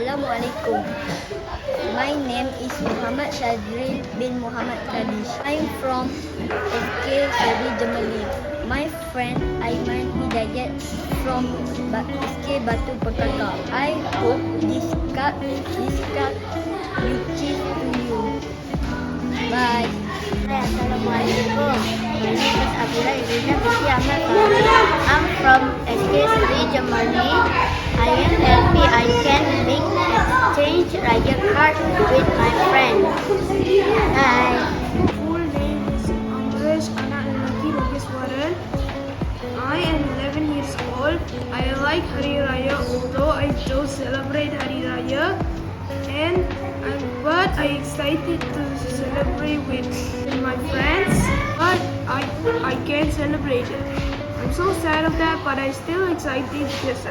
Assalamualaikum. My name is Muhammad Shadril bin Muhammad Kadish. I'm from SK Saudi, Germany. My friend Aiman Hidayat from SK Batu Perkaka. I hope this card reaches to you. Bye. Hai, Assalamualaikum. My name is Abdullah Izina binti Ahmad Farah. I'm from SK Saudi, Germany. I am happy I can make exchange Raya card with my friend. Hi. Full name is Amresh Anak Lelaki Logeswaran. I am 11 years old. I like Hari Raya, although I don't celebrate Hari Raya. But I excited to celebrate with my friends. But I can't celebrate it. I'm so sad of that, but I still excited because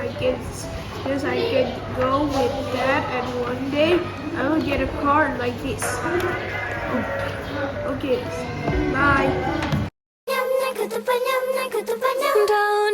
I can go with Dad, and one day I will get a card like this. Okay, bye. Down